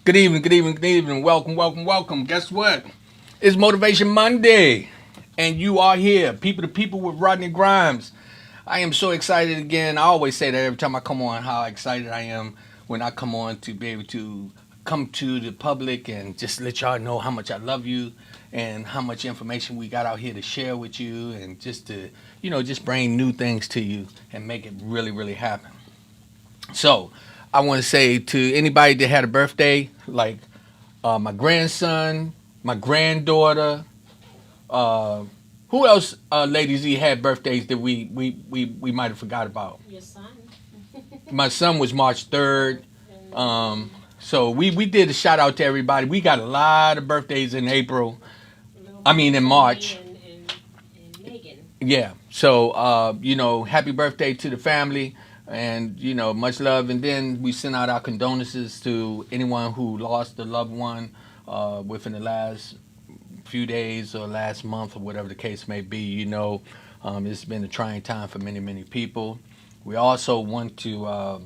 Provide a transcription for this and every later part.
Good evening, good evening, good evening. Welcome, welcome, welcome. Guess what? It's Motivation Monday, and you are here, people to people with Rodney Grimes. I am so excited again. I always say that every time I come on, how excited I am when I come on to be able to come to the public and just let y'all know how much I love you and how much information we got out here to share with you and just to, just bring new things to you and make it really, really happen. So, I want to say to anybody that had a birthday, like my grandson, my granddaughter, uh, who else, ladies, he had birthdays that we might have forgot about. Your son. My son was March 3rd. So we did a shout out to everybody. We got a lot of birthdays in April. I mean, in March. And Megan. Yeah. So, happy birthday to the family and, much love. And then we send out our condolences to anyone who lost a loved one within the last few days or last month or whatever the case may be. It's been a trying time for many, many people. We also want to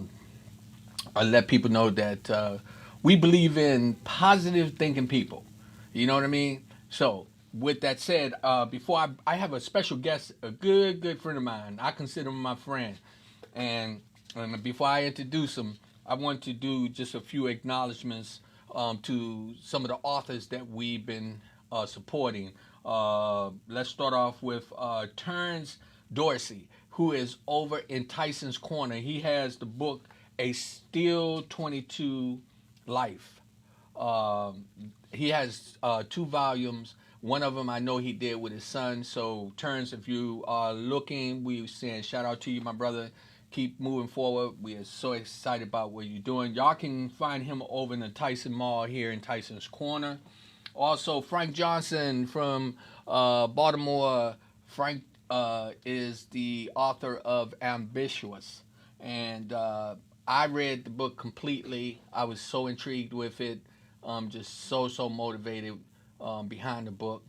let people know that we believe in positive thinking people. You know what I mean? So, with that said, before I have a special guest, a good friend of mine. I consider him my friend. And before I introduce him, I want to do just a few acknowledgments to some of the authors that we've been supporting. Let's start off with Terrence Dorsey, who is over in Tyson's Corner. He has the book A Steel 22 Life. He has two volumes. One of them I know he did with his son. So, Terrence, if you are looking, we saying shout out to you, my brother. Keep moving forward. We are so excited about what you're doing. Y'all can find him over in the Tyson Mall here in Tyson's Corner. Also, Frank Johnson from Baltimore. Frank is the author of Ambitious. And I read the book completely. I was so intrigued with it. Just so motivated behind the book.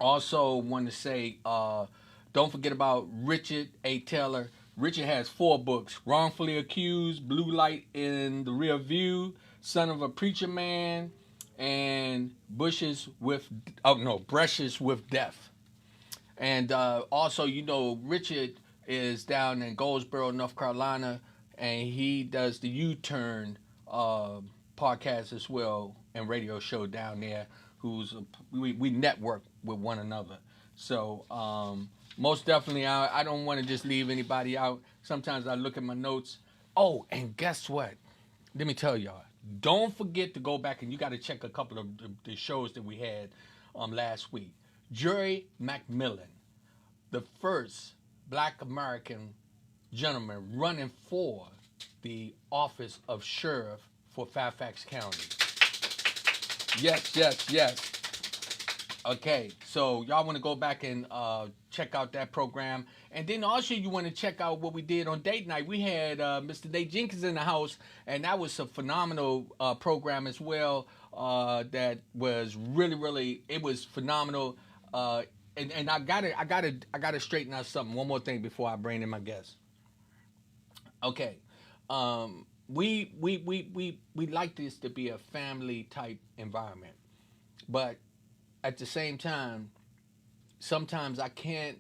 Also, want to say, don't forget about Richard A. Taylor. Richard has four books: Wrongfully Accused, Blue Light in the Rear View, Son of a Preacher Man, and Brushes with Death. And also, Richard is down in Goldsboro, North Carolina, and he does the U-Turn podcast as well and radio show down there. We network with one another. So most definitely, I don't want to just leave anybody out. Sometimes I look at my notes. Oh, and guess what? Let me tell y'all. Don't forget to go back and you got to check a couple of the shows that we had last week. Jerry McMillan, the first Black American gentleman running for the office of sheriff for Fairfax County. Yes, yes, yes. Okay, so y'all want to go back and check out that program, and then also you want to check out what we did on date night. We had Mr. Nate Jenkins in the house, and that was a phenomenal program as well. That was really, it was phenomenal. And I gotta straighten out something. One more thing before I bring in my guest. Okay, we like this to be a family type environment, but at the same time, sometimes I can't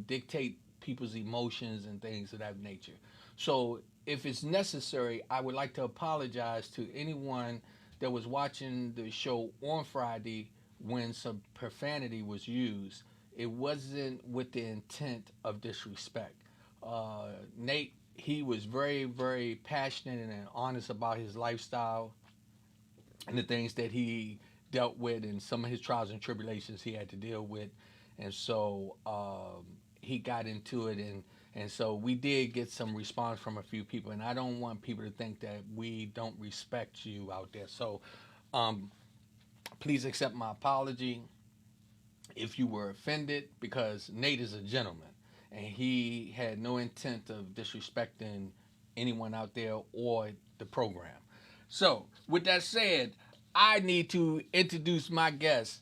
dictate people's emotions and things of that nature. So, if it's necessary, I would like to apologize to anyone that was watching the show on Friday when some profanity was used. It wasn't with the intent of disrespect. Nate, he was very, very passionate and honest about his lifestyle and the things that he dealt with and some of his trials and tribulations he had to deal with. And so he got into it, and so we did get some response from a few people. And I don't want people to think that we don't respect you out there. So um, please accept my apology if you were offended, because Nate is a gentleman and he had no intent of disrespecting anyone out there or the program. So, with that said, I need to introduce my guest,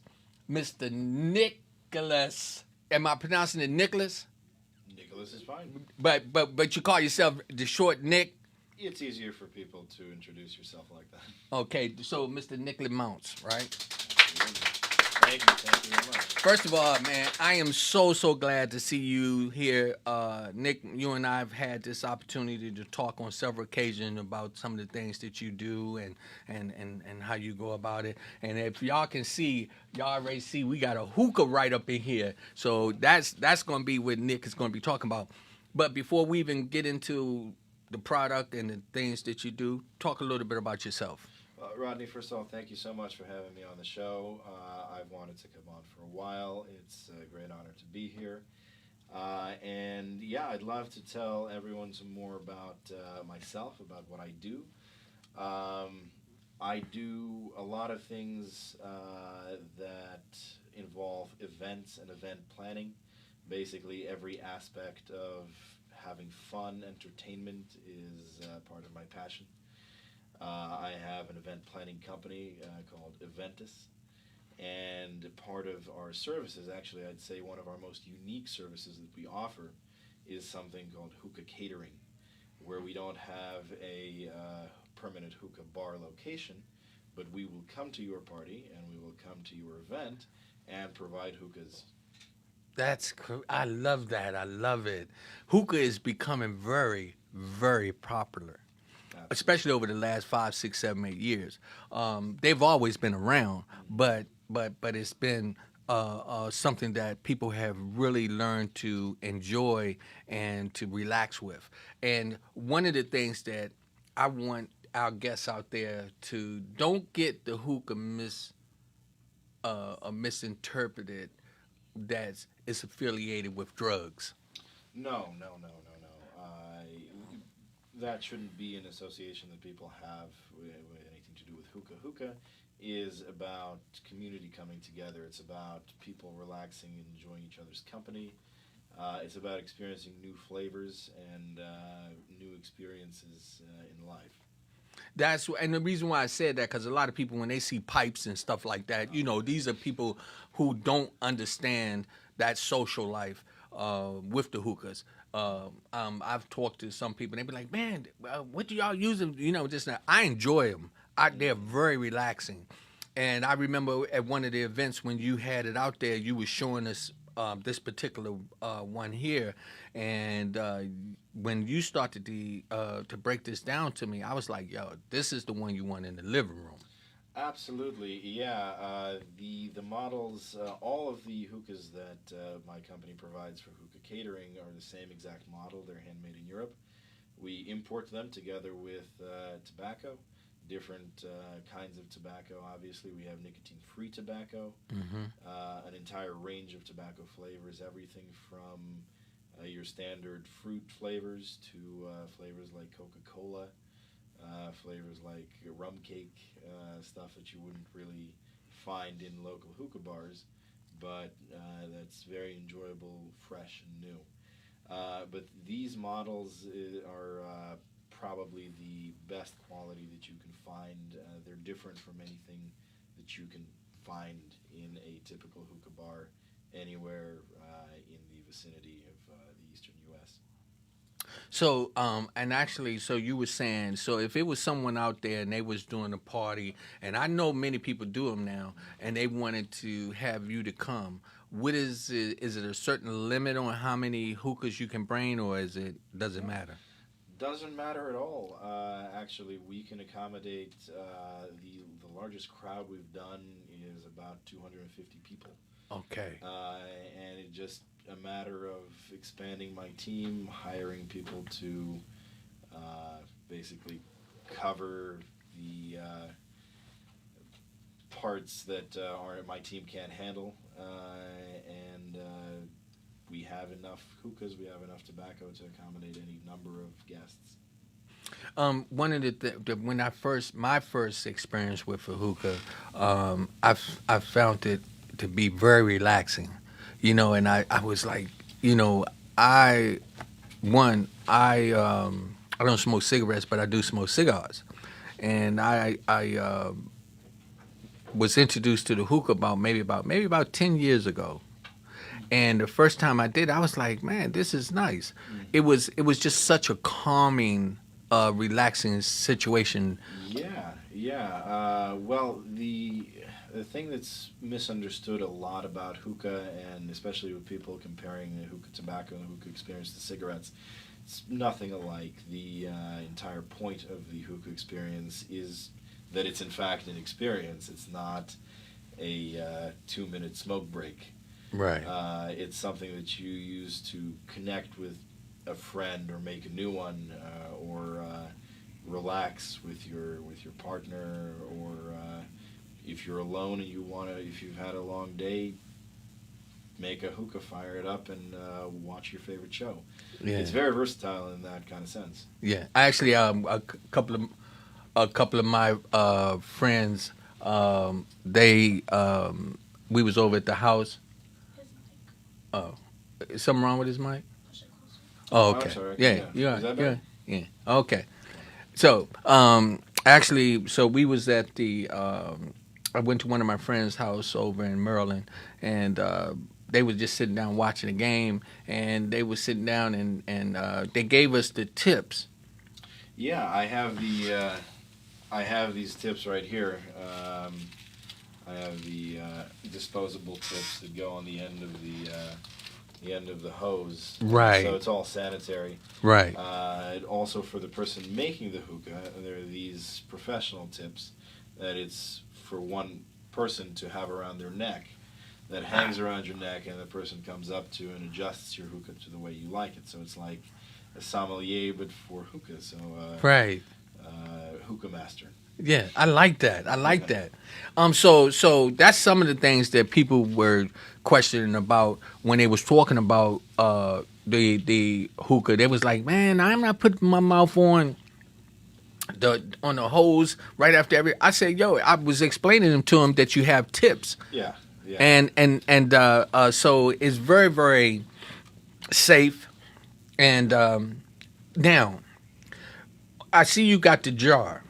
Mr. Nicholas. Am I pronouncing it Nicholas? Nicholas is fine. But you call yourself the short Nick. It's easier for people to introduce yourself like that. Okay, so Mr. Nicholas Mounts, right? Absolutely. Thank you very much. First of all, man, I am so glad to see you here. Nick, you and I have had this opportunity to talk on several occasions about some of the things that you do and how you go about it. And if y'all can see, y'all already see we got a hookah right up in here. So that's going to be what Nick is going to be talking about. But before we even get into the product and the things that you do, talk a little bit about yourself. Rodney, first of all, thank you so much for having me on the show. I've wanted to come on for a while. It's a great honor to be here. And yeah, I'd love to tell everyone some more about myself, about what I do. I do a lot of things that involve events and event planning. Basically, every aspect of having fun, entertainment is part of my passion. I have an event planning company called Eventus, and part of our services, actually, I'd say one of our most unique services that we offer is something called Hookah catering, where we don't have a permanent hookah bar location, but we will come to your party and we will come to your event and provide hookahs. I love that. I love it. Hookah is becoming very popular, Absolutely. especially over the last 5, 6, 7, 8 years. They've always been around, but it's been something that people have really learned to enjoy and to relax with. And one of the things that I want our guests out there to don't get the hookah misinterpreted that it's affiliated with drugs. No. That shouldn't be an association that people have with anything to do with hookah. Hookah is about community coming together. It's about people relaxing and enjoying each other's company. It's about experiencing new flavors and new experiences in life. And the reason why I said that because a lot of people when they see pipes and stuff like that, these are people who don't understand that social life with the hookahs. I've talked to some people. And they be like, "Man, what do y'all use them?" Just now. I enjoy them. They're very relaxing. And I remember at one of the events when you had it out there, you were showing us this particular one here, and when you started to break this down to me, I was like, "Yo, this is the one you want in the living room." Absolutely, yeah. The models, all of the hookahs that my company provides for hookah catering are the same exact model. They're handmade in Europe. We import them together with tobacco, different kinds of tobacco. Obviously, we have nicotine-free tobacco, an entire range of tobacco flavors, everything from your standard fruit flavors to flavors like Coca-Cola, flavors like rum cake, stuff that you wouldn't really find in local hookah bars, but that's very enjoyable, fresh, and new. But these models are probably the best quality that you can find. They're different from anything that you can find in a typical hookah bar anywhere in the vicinity of the eastern U.S. So, and actually, so you were saying, so if it was someone out there and they was doing a party, and I know many people do them now, and they wanted to have you to come, what is it? Is it a certain limit on how many hookahs you can bring, or does it matter? Doesn't matter at all. Actually, we can accommodate the largest crowd we've done is about 250 people. Okay. And it's just a matter of expanding my team, hiring people to basically cover the parts that my team can't handle, and we have enough hookahs, we have enough tobacco to accommodate any number of guests. One of when my first experience with a hookah, I found it to be very relaxing, and I was like, I I don't smoke cigarettes, but I do smoke cigars, and I was introduced to the hookah about 10 years ago. And the first time I did, I was like, man, this is nice. Mm. It was just such a calming relaxing situation. Well, the thing that's misunderstood a lot about hookah, and especially with people comparing the hookah tobacco and the hookah experience to cigarettes, it's nothing alike. The entire point of the hookah experience is that it's in fact an experience. It's not a 2-minute smoke break. Right. It's something that you use to connect with a friend or make a new one, or relax with your partner, or if you're alone and if you've had a long day, make a hookah, fire it up, and watch your favorite show. Yeah. It's very versatile in that kind of sense. Yeah. Actually, a couple of my friends, they we was over at the house. His mic. Oh, is something wrong with his mic? Push it closer. Oh, I'm okay. sorry. Yeah, Yeah. yeah, Is that yeah, better? yeah. Okay. So, actually, so we was at the. I went to one of my friends' house over in Maryland, and they was just sitting down watching the game, and they was sitting down and they gave us the tips. Yeah, I have these tips right here. I have the disposable tips that go on the end of the hose. Right. So it's all sanitary. Right. Also, for the person making the hookah, there are these professional tips that it's for one person to have around their neck, that hangs around your neck, and the person comes up to and adjusts your hookah to the way you like it. So it's like a sommelier, but for hookah. So Right. hookah master. Yeah, I like that. I like that. So that's some of the things that people were questioning about when they was talking about the hookah. They was like, "Man, I'm not putting my mouth on the hose right after every." I said, "Yo," I was explaining them to them that you have tips, Yeah, yeah. and so it's very very safe. And now I see you got the jar.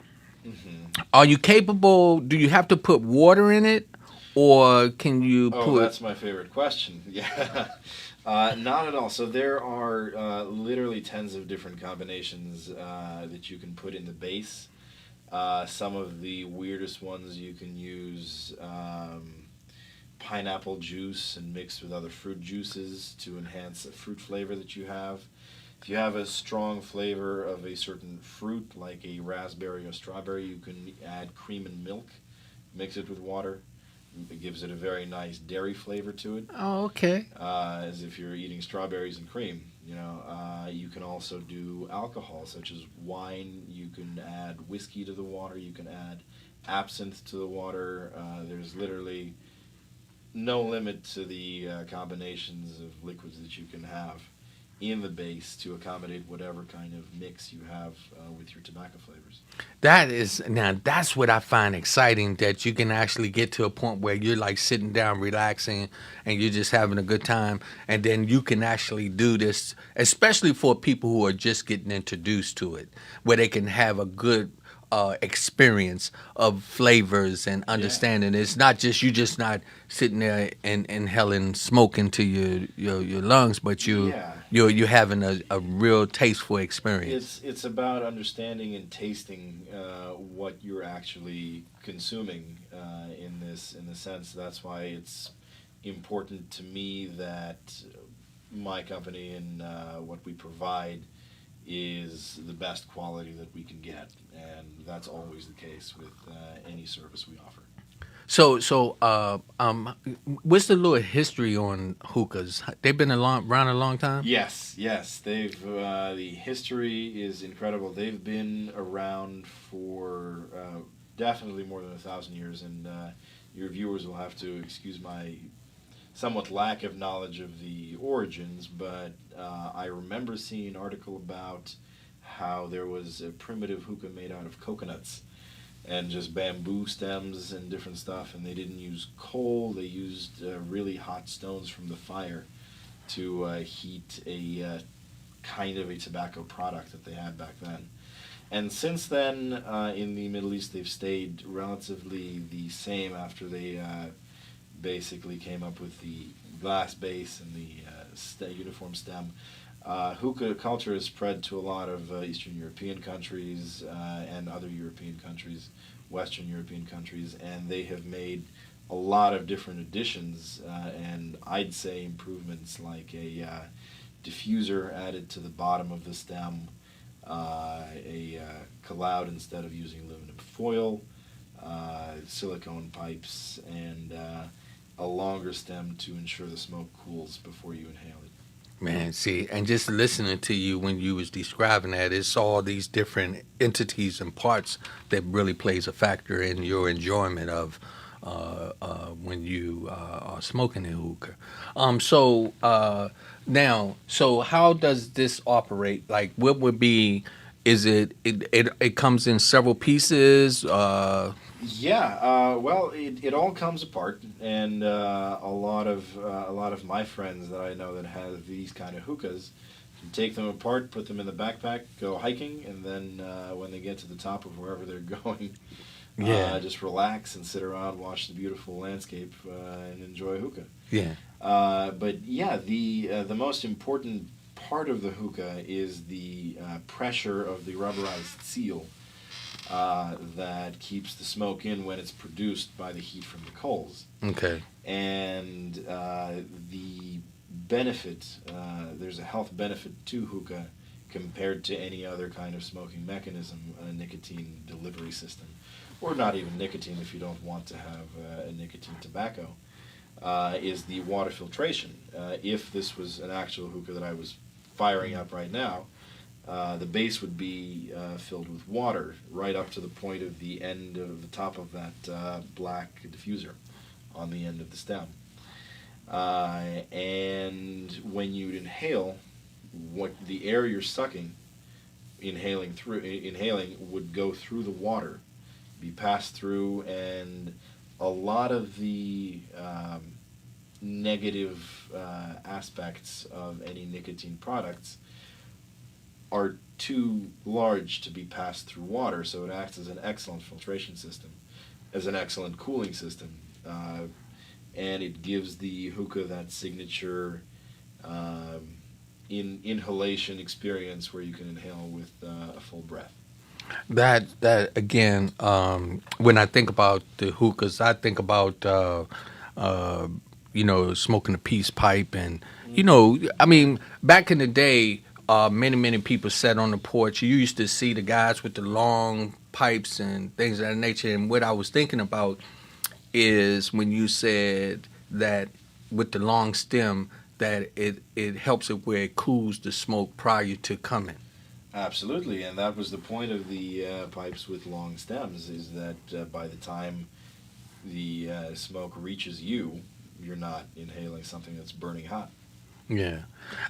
Are you capable? Do you have to put water in it, or can you Oh, put? that's my favorite question. Yeah. Not at all. So there are literally tens of different combinations that you can put in the base. Some of the weirdest ones, you can use pineapple juice and mix with other fruit juices to enhance the fruit flavor that you have. If you have a strong flavor of a certain fruit, like a raspberry or strawberry, you can add cream and milk, mix it with water. It gives it a very nice dairy flavor to it, Oh, okay. as if you're eating strawberries and cream. You can also do alcohol, such as wine. You can add whiskey to the water. You can add absinthe to the water. There's literally no limit to the combinations of liquids that you can have in the base to accommodate whatever kind of mix you have with your tobacco flavors. That's what I find exciting, that you can actually get to a point where you're like sitting down relaxing and you're just having a good time, and then you can actually do this, especially for people who are just getting introduced to it, where they can have a good experience of flavors and understanding. It's not just you just not sitting there and inhaling smoke into your lungs, but Yeah. you're having a real tasteful experience. It's about understanding and tasting what you're actually consuming in the sense. That's why it's important to me that my company and what we provide is the best quality that we can get, and that's always the case with any service we offer. What's the little history on hookahs? They've been around a long time. Yes, they've the history is incredible. They've been around for definitely more than 1,000 years, and your viewers will have to excuse my somewhat lack of knowledge of the origins, but I remember seeing an article about how there was a primitive hookah made out of coconuts and just bamboo stems and different stuff, and they didn't use coal. They used really hot stones from the fire to heat a kind of a tobacco product that they had back then. And since then, in the Middle East, they've stayed relatively the same after they basically came up with the glass base and the uniform stem. Hookah culture has spread to a lot of Eastern European countries and other European countries, Western European countries, and they have made a lot of different additions and I'd say improvements like a diffuser added to the bottom of the stem, a cloud instead of using aluminum foil, silicone pipes, and a longer stem to ensure the smoke cools before you inhale it. Man, see, and just listening to you when you was describing that, it's all these different entities and parts that really plays a factor in your enjoyment of when you are smoking a hookah. Now, so how does this operate? Like, what would be? Is it comes in several pieces? Yeah, well, it all comes apart, and a lot of my friends that I know that have these kind of hookahs can take them apart, put them in the backpack, go hiking, and then when they get to the top of wherever they're going, Yeah, just relax and sit around, watch the beautiful landscape, and enjoy hookah. yeah. But yeah, the most important part of the hookah is the pressure of the rubberized seal that keeps the smoke in when it's produced by the heat from the coals. Okay. And the benefit, there's a health benefit to hookah compared to any other kind of smoking mechanism, a nicotine delivery system, or not even nicotine if you don't want to have a nicotine tobacco, is the water filtration. If this was an actual hookah that I was firing up right now, the base would be filled with water right up to the point of the end of the top of that black diffuser on the end of the stem. And when you'd inhale, what the air you're sucking, inhaling would go through the water, be passed through, and a lot of the negative aspects of any nicotine products are too large to be passed through water, so it acts as an excellent filtration system, as an excellent cooling system, and it gives the hookah that signature inhalation experience where you can inhale with a full breath. That again, when I think about the hookahs, I think about uh, smoking a peace pipe, and I mean, back in the day, many people sat on the porch. You used to see the guys with the long pipes and things of that nature. And what I was thinking about is when you said that with the long stem, that it helps it where it cools the smoke prior to coming. Absolutely, and that was the point of the pipes with long stems, is that by the time the smoke reaches you, you're not inhaling something that's burning hot. Yeah,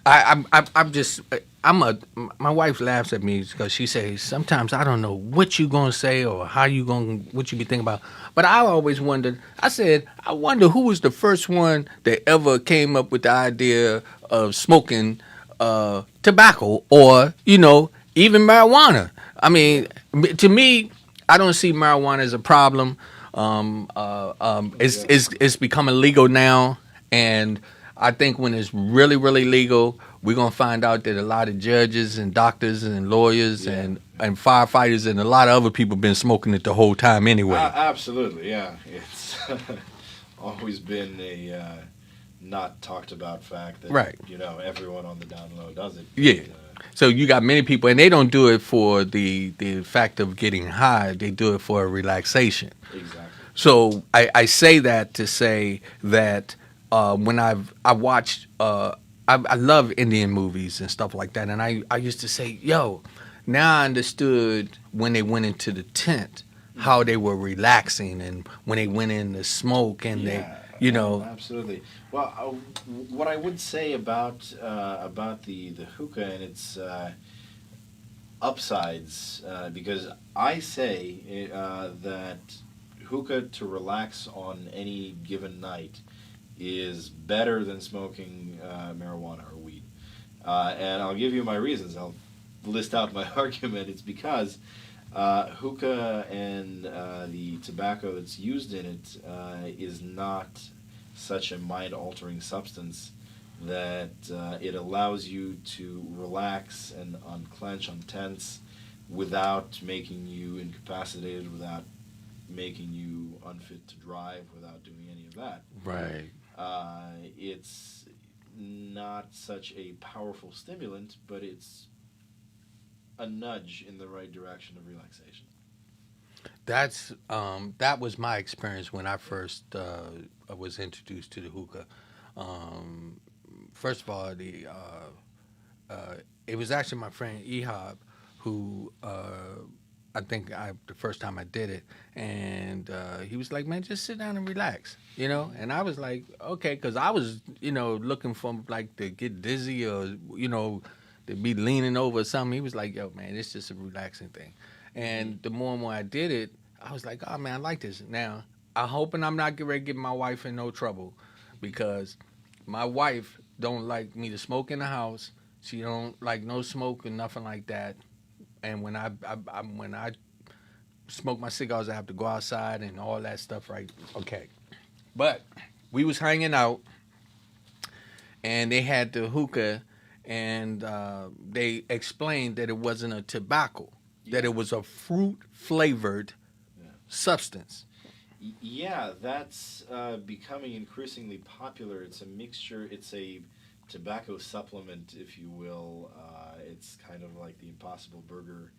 I'm just my wife laughs at me because she says sometimes I don't know what you gonna say or how you gonna what you be thinking about. But I always wondered. I said I wonder who was the first one that ever came up with the idea of smoking tobacco or even marijuana. I mean, to me, I don't see marijuana as a problem. Yeah. It's becoming legal now, and I think when it's really legal, we're gonna find out that a lot of judges and doctors and lawyers Yeah. and firefighters and a lot of other people been smoking it the whole time anyway. Absolutely, yeah. It's always been a not talked about fact that Right. everyone on the down low does it. Yeah. So you got many people, and they don't do it for the fact of getting high. They do it for a relaxation. Exactly. So I say that to say that when I watched, I love Indian movies and stuff like that, and I used to say, yo, now I understood when they went into the tent how they were relaxing, and when they went in the smoke, and Yeah, absolutely. Well, what I would say about the hookah and its upsides, because I say that hookah to relax on any given night is better than smoking marijuana or weed. And I'll give you my reasons. I'll list out my argument. It's because hookah and the tobacco that's used in it is not such a mind-altering substance that it allows you to relax and unclench, untense, without making you incapacitated, without making you unfit to drive, without doing any of that. Right. It's not such a powerful stimulant, but it's a nudge in the right direction of relaxation. That was my experience when I first was introduced to the hookah. Um, First of all, it was actually my friend Ehab who I think the first time I did it, and he was like, "Man, just sit down and relax," you know. And I was like, "Okay," because I was, looking for like to get dizzy or to be leaning over or something. He was like, "Yo, man, it's just a relaxing thing." And the more and more I did it, I was like, "Oh man, I like this." Now I'm hoping I'm not getting ready to get my wife in no trouble, because my wife don't like me to smoke in the house. She don't like no smoke and nothing like that. And when I smoke my cigars, I have to go outside and all that stuff, right? Okay. But we was hanging out, and they had the hookah, and they explained that it wasn't a tobacco, that it was a fruit flavored substance. Yeah, that's becoming increasingly popular. It's a mixture. It's a tobacco supplement, if you will. It's kind of like the Impossible Burger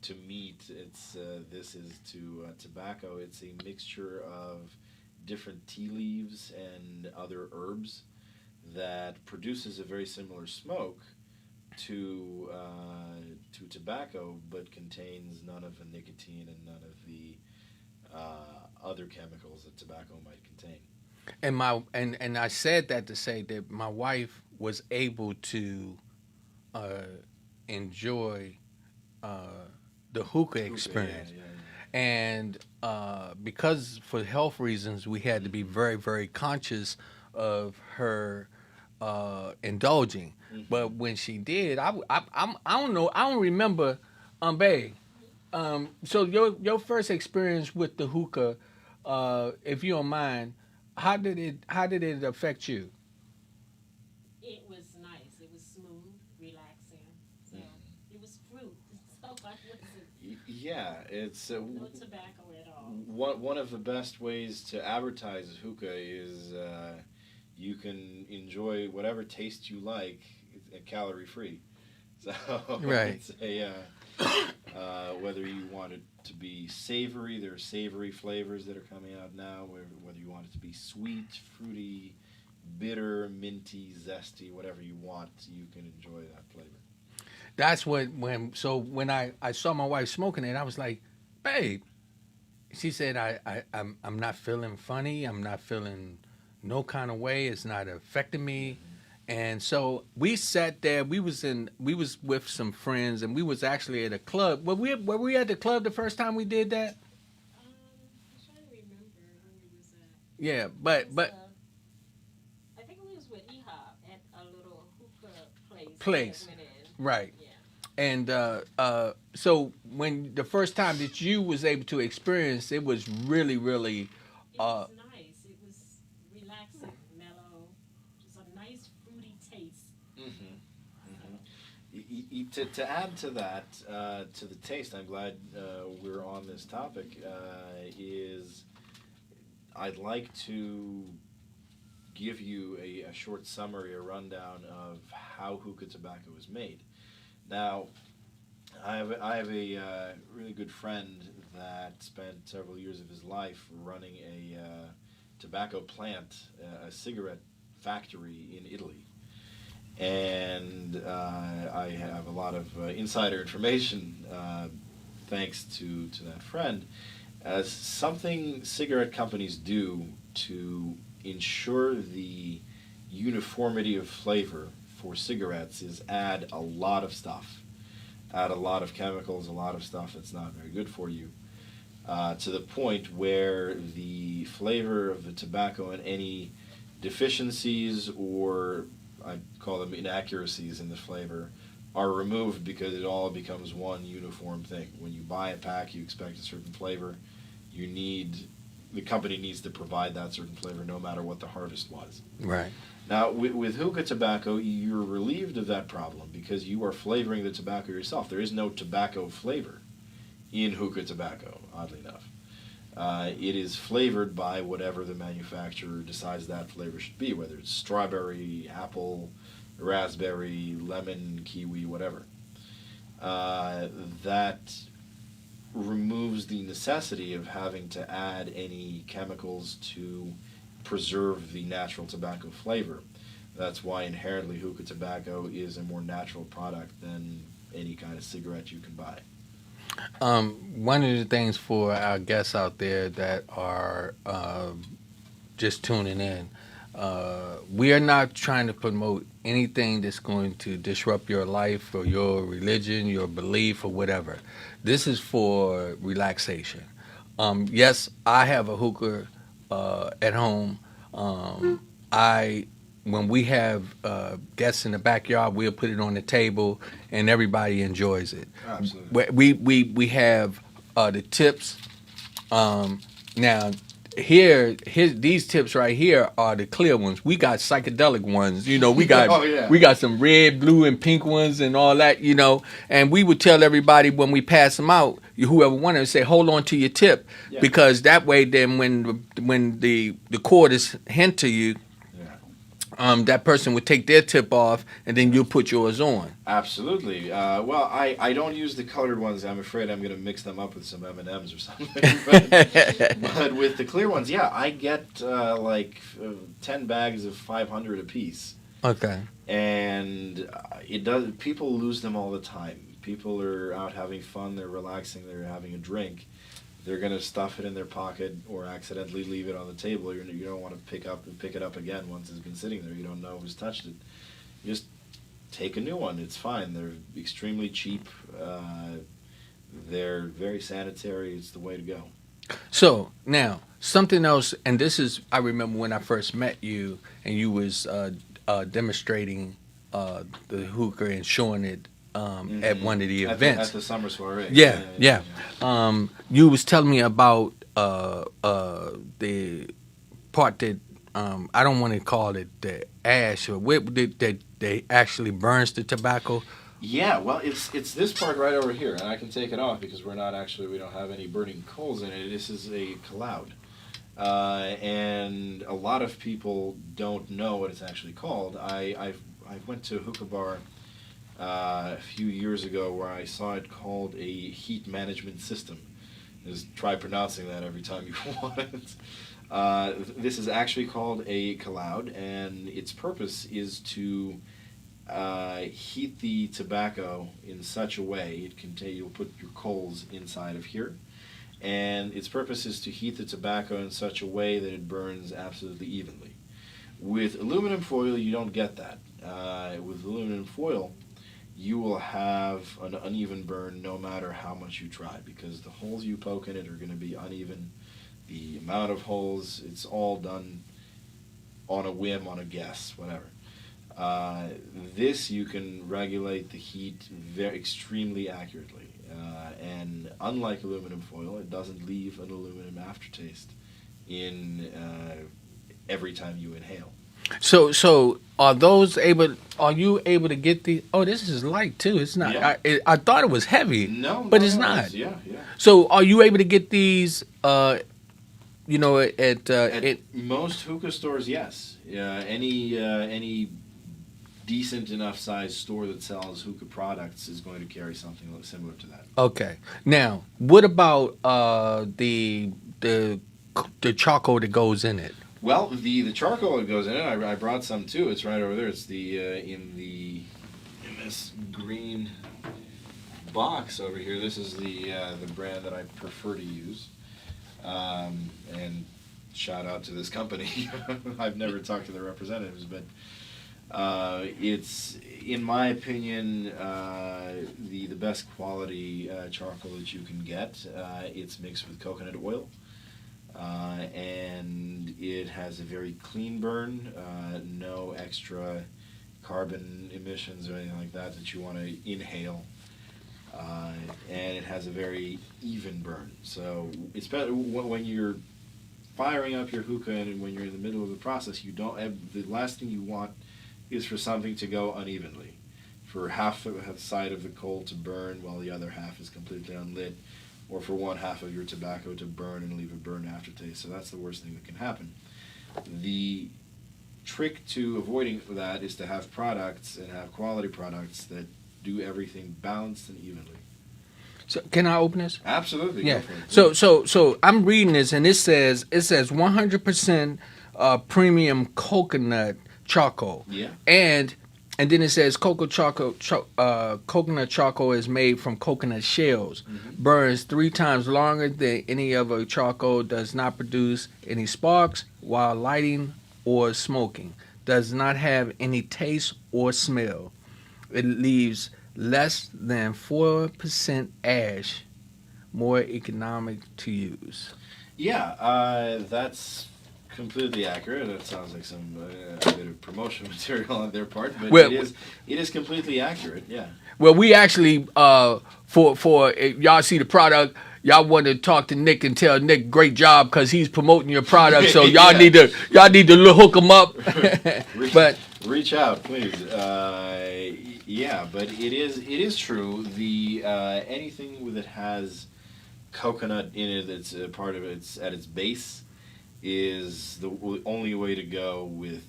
to meat. This is to tobacco. It's a mixture of different tea leaves and other herbs that produces a very similar smoke to tobacco, but contains none of the nicotine and none of the other chemicals that tobacco might contain. And I said that to say that my wife was able to uh, enjoy the hookah experience. Yeah. And because for health reasons, we had to be very, very conscious of her indulging. Mm-hmm. But when she did, I don't know, I don't remember, babe. So your first experience with the hookah, if you don't mind, how did it affect you? It was nice. It was smooth, relaxing. So it was fruit. So I wasn't Yeah, it's no tobacco at all. one of the best ways to advertise hookah is you can enjoy whatever taste you like, calorie free. So Right. it's whether you want it to be savory, there are savory flavors that are coming out now. Whether you want it to be sweet, fruity, bitter, minty, zesty, whatever you want, you can enjoy that flavor. That's when I saw my wife smoking it, I was like, babe. She said, I'm not feeling funny. I'm not feeling no kind of way. It's not affecting me. And so we sat there. We was with some friends, and we was actually at a club. Were we at the club the first time we did that? I'm trying to remember when we was at. Yeah, It was, but I think we was with Ehab at a little hookah place. place, That went in. right. Yeah. And so when the first time that you was able to experience, it was really, really, It was nice. It was relaxing, mellow, just a nice fruity taste. To add to that, to the taste, I'm glad we're on this topic, is I'd like to give you a short summary, a rundown of how hookah tobacco is made. Now, I have a really good friend that spent several years of his life running a tobacco plant, a cigarette factory in Italy. And I have a lot of insider information thanks to that friend. As something cigarette companies do to ensure the uniformity of flavor for cigarettes is add a lot of stuff, add a lot of chemicals, a lot of stuff that's not very good for you, to the point where the flavor of the tobacco and any deficiencies, or I call them inaccuracies in the flavor, are removed because it all becomes one uniform thing. When you buy a pack, you expect a certain flavor. You need the company needs to provide that certain flavor no matter what the harvest was. Right. Now, with hookah tobacco, you're relieved of that problem because you are flavoring the tobacco yourself. There is no tobacco flavor in hookah tobacco, oddly enough. It is flavored by whatever the manufacturer decides that flavor should be, whether it's strawberry, apple, raspberry, lemon, kiwi, whatever. That removes the necessity of having to add any chemicals to preserve the natural tobacco flavor. That's why inherently hookah tobacco is a more natural product than any kind of cigarette you can buy. One of the things for our guests out there that are just tuning in, we are not trying to promote anything that's going to disrupt your life or your religion, your belief, or whatever. This is for relaxation. Yes, I have a hookah at home. When we have guests in the backyard, we'll put it on the table, and everybody enjoys it. Absolutely. We have the tips. Now, these tips right here are the clear ones. We got psychedelic ones. You know, we got Oh, yeah. we got some red, blue, and pink ones, and all that. You know, and we would tell everybody when we pass them out, whoever wanted to say, hold on to your tip, Yeah. because that way, then when the cord is handed to you, that person would take their tip off, and then you'll put yours on. Absolutely. Well, I don't use the colored ones. I'm afraid I'm going to mix them up with some M&Ms or something. But with the clear ones, yeah, I get 10 bags of 500 apiece. Okay. And it does. People lose them all the time. People are out having fun. They're relaxing. They're having a drink. They're going to stuff it in their pocket or accidentally leave it on the table. You don't want to pick it up again once it's been sitting there. You don't know who's touched it. You just take a new one. It's fine. They're extremely cheap. They're very sanitary. It's the way to go. So now something else, and this is, I remember when I first met you, and you was demonstrating the hookah and showing it at one of the events. At the summer soiree. Yeah. You was telling me about the part that I don't want to call it the ash, or that they actually burns the tobacco. Yeah, well, it's this part right over here, and I can take it off because we don't have any burning coals in it. This is a cloud, and a lot of people don't know what it's actually called. I went to a hookah bar a few years ago where I saw it called a heat management system. Just try pronouncing that every time you want it. This is actually called a cloud, and its purpose is to heat the tobacco in such a way you'll put your coals inside of here, and its purpose is to heat the tobacco in such a way that it burns absolutely evenly. With aluminum foil, you don't get that. With aluminum foil, you will have an uneven burn no matter how much you try, because the holes you poke in it are going to be uneven. The amount of holes, it's all done on a whim, on a guess, whatever. This you can regulate the heat extremely accurately, and unlike aluminum foil, it doesn't leave an aluminum aftertaste in every time you inhale. So are you able to get the? Oh, this is light too. It's not. Yeah. I thought it was heavy. But it's not. Yeah. So are you able to get these? At Most hookah stores, yes. Any decent enough sized store that sells hookah products is going to carry something similar to that. Okay. Now, what about the charcoal that goes in it? Well, the charcoal that goes in it, I brought some too. It's right over there. It's in this green box over here. This is the brand that I prefer to use. And shout out to this company. I've never talked to their representatives, but it's, in my opinion, the best quality charcoal that you can get. It's mixed with coconut oil. And it has a very clean burn, no extra carbon emissions or anything like that you want to inhale. And it has a very even burn. So it's better when you're firing up your hookah and when you're in the middle of the process, you don't have, the last thing you want is for something to go unevenly, for half of the side of the coal to burn while the other half is completely unlit, or for one half of your tobacco to burn and leave a burnt aftertaste. So that's the worst thing that can happen. The trick to avoiding that is to have products and have quality products that do everything balanced and evenly. So can I open this? Absolutely. Yeah. Go for it. So I'm reading this, and it says 100% premium coconut charcoal. Yeah. And then it says coconut charcoal is made from coconut shells. Mm-hmm. Burns 3 times longer than any other charcoal. Does not produce any sparks while lighting or smoking. Does not have any taste or smell. It leaves less than 4% ash. More economic to use. Yeah, that's completely accurate. That sounds like some a bit of promotional material on their part, but Well, it is completely accurate. Yeah. Well, we actually for if y'all see the product, y'all want to talk to Nick and tell Nick great job because he's promoting your product. So y'all Yeah. need to hook him up. But Reach out, please. Yeah, but it is true. The anything that has coconut in it, that's a part of it's at its base, is the only way to go with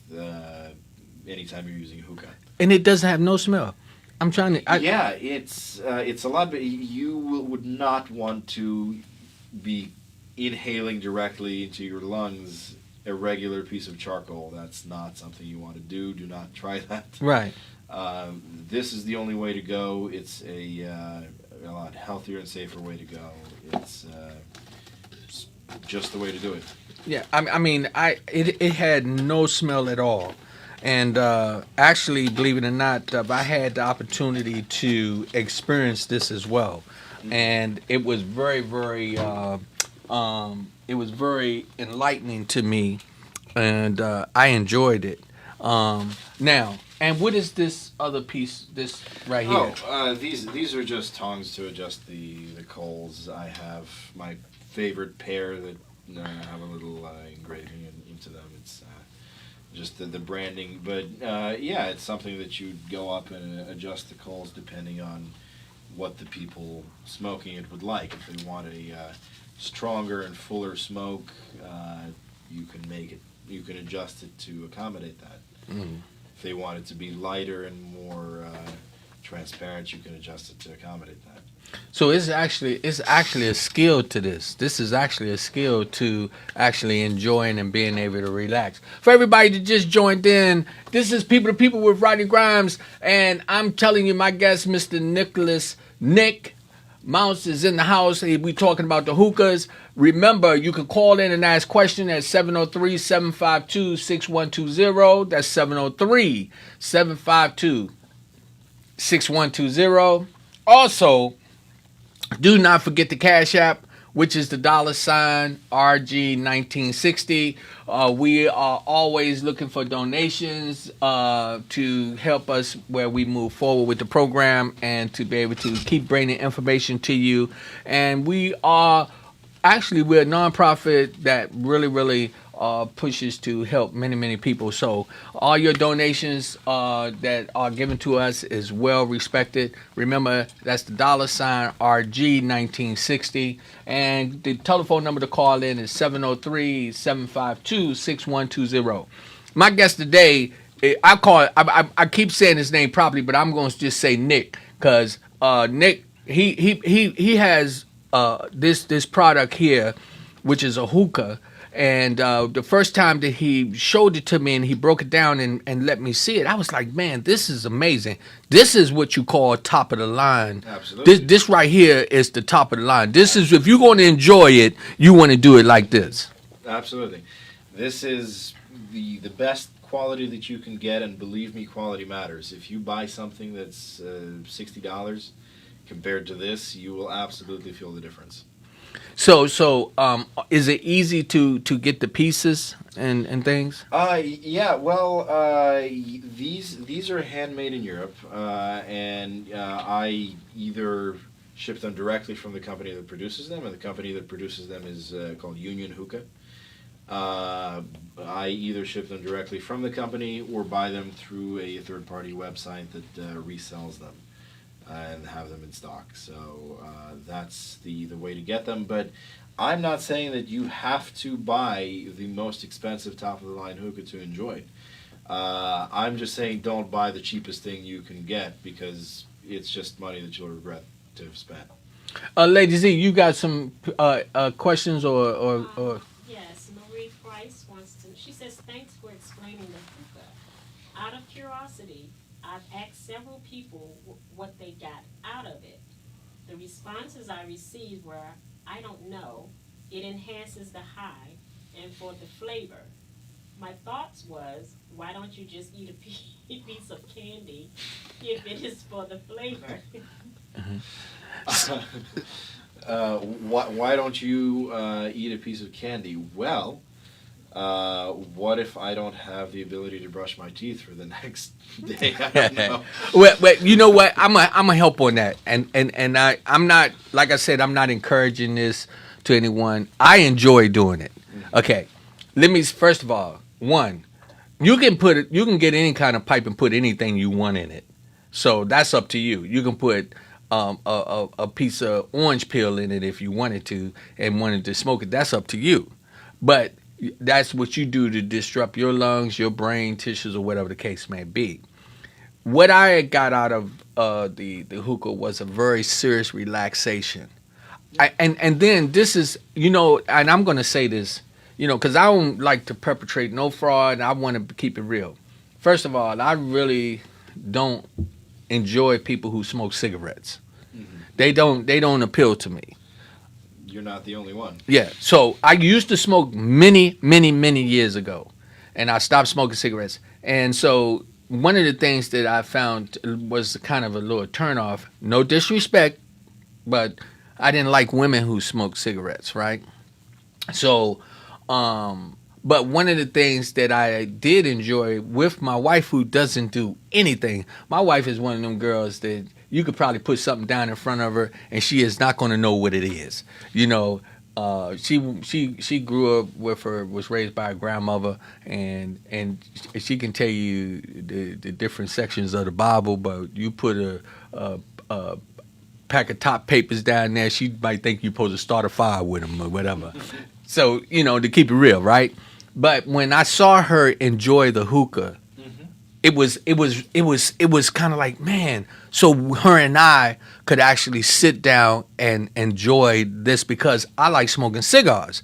anytime you're using hookah. and it doesn't have no smell. I'm trying to. Yeah, it's a lot, but you would not want to be inhaling directly into your lungs a regular piece of charcoal. That's not something you want to do. Do not try that. Right. This is the only way to go. It's a lot healthier and safer way to go. It's just the way to do it. Yeah. I mean, it had no smell at all. And actually, believe it or not, I had the opportunity to experience this as well, and it was very, very, it was very enlightening to me, and I enjoyed it. Now, and what is this other piece? This right here? Oh, these are just tongs to adjust the coals. I have my favorite pair that have a little engraving into them. It's just the branding, but yeah, it's something that you go up and adjust the coals depending on what the people smoking it would like. If they want a stronger and fuller smoke, you can adjust it to accommodate that. Mm. If they want it to be lighter and more transparent, you can adjust it to accommodate that. So it's actually a skill to this. This is actually a skill to actually enjoying and being able to relax. For everybody that just joined in, this is People to People with Rodney Grimes, and I'm telling you, my guest, Mr. Nick Mounts, is in the house. We talking about the hookahs. Remember, you can call in and ask questions at 703-752-6120. That's 703-752-6120. Also, do not forget the Cash App, which is the $RG1960. We are always looking for donations to help us where we move forward with the program and to be able to keep bringing information to you. And we're a nonprofit that really pushes to help many people. So all your donations that are given to us is well respected. Remember, that's the $RG1960. And the telephone number to call in is 703-752-6120. My guest today, I keep saying his name properly, but I'm going to just say Nick, because Nick, he has this product here, which is a hookah. And the first time that he showed it to me and he broke it down and let me see it, I was like, man, this is amazing. This is what you call top of the line. Absolutely. This right here is the top of the line. This is, if you're going to enjoy it, you want to do it like this. Absolutely. This is the best quality that you can get, and believe me, quality matters. If you buy something that's $60 compared to this, you will absolutely feel the difference. So is it easy to get the pieces and things? Yeah. Well, these are handmade in Europe, and I either ship them directly from the company that produces them, and the company that produces them is called Union Hookah. I either ship them directly from the company or buy them through a third-party website that resells them and have them in stock. So that's the way to get them. But I'm not saying that you have to buy the most expensive top-of-the-line hookah to enjoy it. I'm just saying don't buy the cheapest thing you can get, because it's just money that you'll regret to have spent. Lady Z, you got some questions or Yes, Marie Price wants to. She says, "Thanks for explaining the hookah. Out of curiosity, I've asked several people what they got out of it. The responses I received were, 'I don't know. It enhances the high, and for the flavor.' My thoughts was, why don't you just eat a piece of candy if it is for the flavor?" Why don't you eat a piece of candy? Well, what if I don't have the ability to brush my teeth for the next day? I don't know. well, you know what? I'm a help on that, and I'm not, like I said, I'm not encouraging this to anyone. I enjoy doing it. Okay, let me first of all, one, you can get any kind of pipe and put anything you want in it, so that's up to you. You can put a piece of orange peel in it if you wanted to and wanted to smoke it. That's up to you, but that's what you do to disrupt your lungs, your brain tissues, or whatever the case may be. What I got out of the hookah was a very serious relaxation. And then this is, and I'm going to say this, because I don't like to perpetrate no fraud, and I want to keep it real. First of all, I really don't enjoy people who smoke cigarettes. They don't appeal to me. You're not the only one. Yeah. So I used to smoke many, many, many years ago, and I stopped smoking cigarettes. And so one of the things that I found was kind of a little turnoff. No disrespect, but I didn't like women who smoked cigarettes, right? So, but one of the things that I did enjoy with my wife, who doesn't do anything, my wife is one of them girls that you could probably put something down in front of her and she is not going to know what it is. She grew up was raised by a grandmother, and she can tell you the different sections of the Bible, but you put a pack of top papers down there, she might think you're supposed to start a fire with them or whatever. So, to keep it real, right? But when I saw her enjoy the hookah, it was kind of like, man, so her and I could actually sit down and enjoy this, because I like smoking cigars.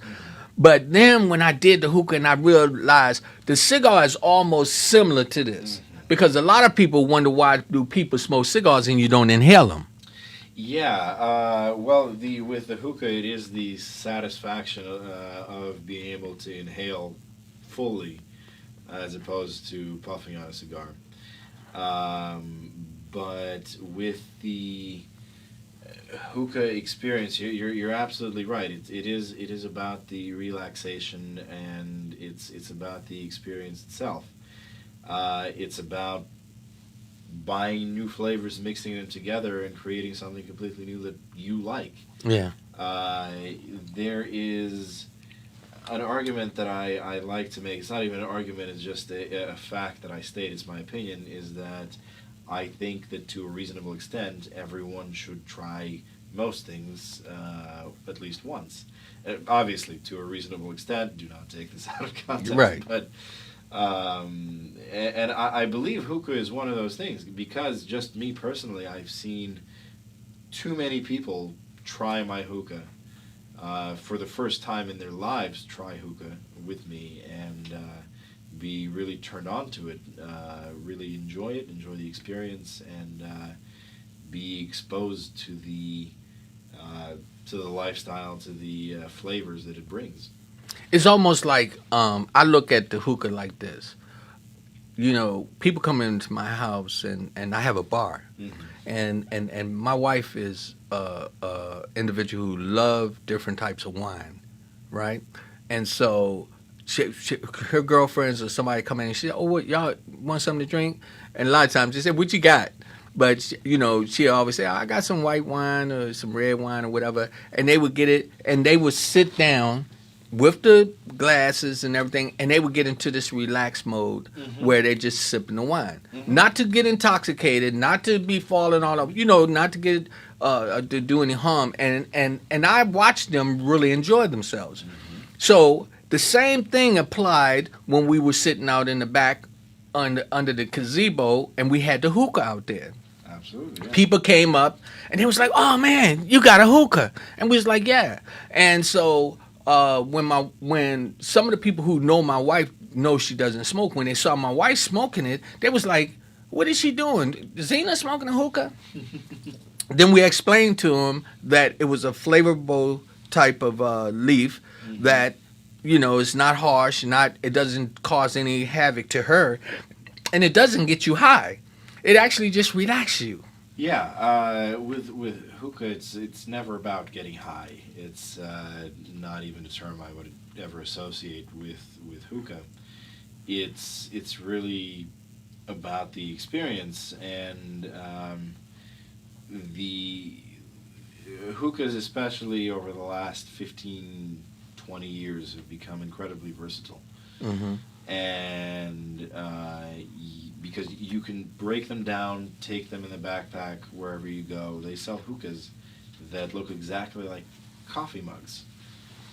But then when I did the hookah and I realized the cigar is almost similar to this, because a lot of people wonder, why do people smoke cigars and you don't inhale them? Yeah, well, with the hookah, it is the satisfaction of being able to inhale fully, as opposed to puffing on a cigar. But with the hookah experience, you're absolutely right. It is about the relaxation, and it's about the experience itself. It's about buying new flavors, mixing them together, and creating something completely new that you like. Yeah. There is an argument that I like to make. It's not even an argument, it's just a fact that I state. It's my opinion, is that I think that to a reasonable extent, everyone should try most things at least once. Obviously, to a reasonable extent, do not take this out of context. Right. But and I believe hookah is one of those things, because just me personally, I've seen too many people try my hookah for the first time in their lives, try hookah with me, and be really turned on to it, really enjoy it, enjoy the experience, and be exposed to the lifestyle, to the flavors that it brings. It's almost like, I look at the hookah like this. People come into my house, and I have a bar. And my wife is a individual who loves different types of wine, right? And so her girlfriends or somebody come in and she said, "Oh, what, y'all want something to drink?" And a lot of times they say, "What you got?" But she always say, "I got some white wine or some red wine or whatever," and they would get it, and they would sit down with the glasses and everything, and they would get into this relaxed mode where they're just sipping the wine, not to get intoxicated, not to be falling all over, not to get to do any harm. And I watched them really enjoy themselves. So the same thing applied when we were sitting out in the back under the gazebo, and we had the hookah out there. Absolutely. Yeah. People came up and they was like, "Oh man, you got a hookah," and we was like, "Yeah." And so when some of the people who know my wife know she doesn't smoke, when they saw my wife smoking it, they was like, "What is she doing? Zena smoking a hookah?" Then we explained to them that it was a flavorful type of leaf that it's not harsh, it doesn't cause any havoc to her, and it doesn't get you high. It actually just relaxes you. Yeah, with hookah, it's never about getting high. It's not even a term I would ever associate with hookah. It's really about the experience, and the hookahs, especially over the last 15, 20 years, have become incredibly versatile. And because you can break them down, take them in the backpack wherever you go. They sell hookahs that look exactly like coffee mugs,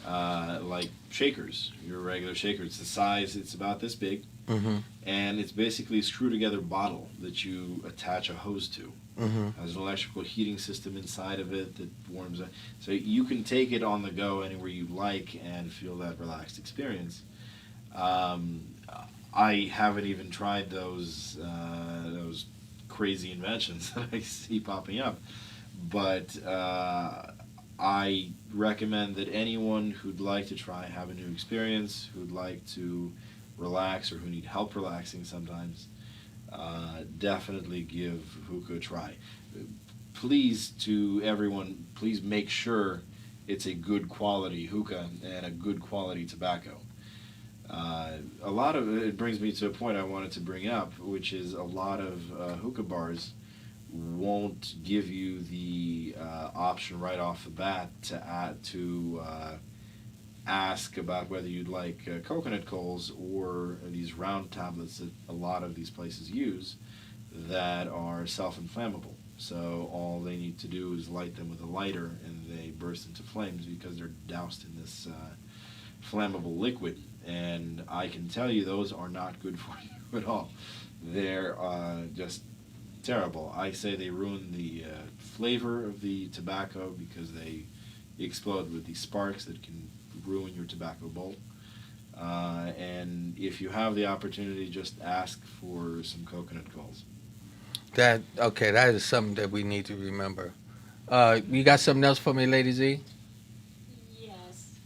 like shakers, your regular shaker. It's the size, it's about this big, and it's basically a screw together bottle that you attach a hose to. Has an electrical heating system inside of it that warms it. So you can take it on the go anywhere you like and feel that relaxed experience. I haven't even tried those crazy inventions that I see popping up, but I recommend that anyone who'd like to try have a new experience, who'd like to relax or who need help relaxing sometimes, definitely give hookah a try. Please, to everyone, please make sure it's a good quality hookah and a good quality tobacco. A lot of it brings me to a point I wanted to bring up, which is a lot of hookah bars won't give you the option right off the bat to ask about whether you'd like coconut coals or these round tablets that a lot of these places use that are self-inflammable. So all they need to do is light them with a lighter and they burst into flames because they're doused in this flammable liquid. And I can tell you those are not good for you at all. They're just terrible. I say they ruin the flavor of the tobacco because they explode with these sparks that can ruin your tobacco bowl. And if you have the opportunity, just ask for some coconut coals. That is something that we need to remember. You got something else for me, Lady Z? Yes,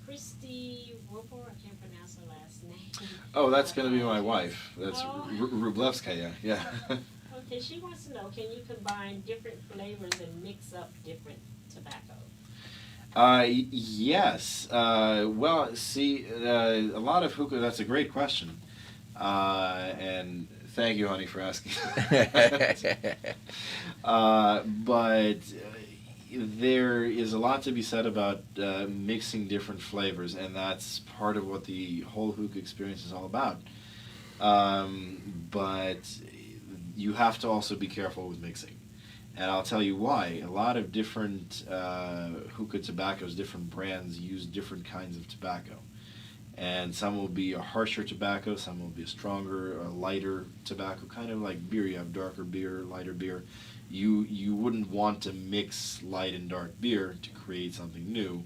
Christy Roper, I can't pronounce her last name. Oh, that's going to be my wife. That's Oh. Rublevskaya, yeah. Okay, she wants to know, can you combine different flavors and mix up different tobacco? Yes. Well, see, a lot of hookah, that's a great question. And thank you, honey, for asking. But there is a lot to be said about mixing different flavors, and that's part of what the whole hookah experience is all about. But you have to also be careful with mixing. And I'll tell you why. A lot of different hookah tobaccos, different brands, use different kinds of tobacco. And some will be a harsher tobacco, some will be a stronger, a lighter tobacco, kind of like beer. You have darker beer, lighter beer. You wouldn't want to mix light and dark beer to create something new.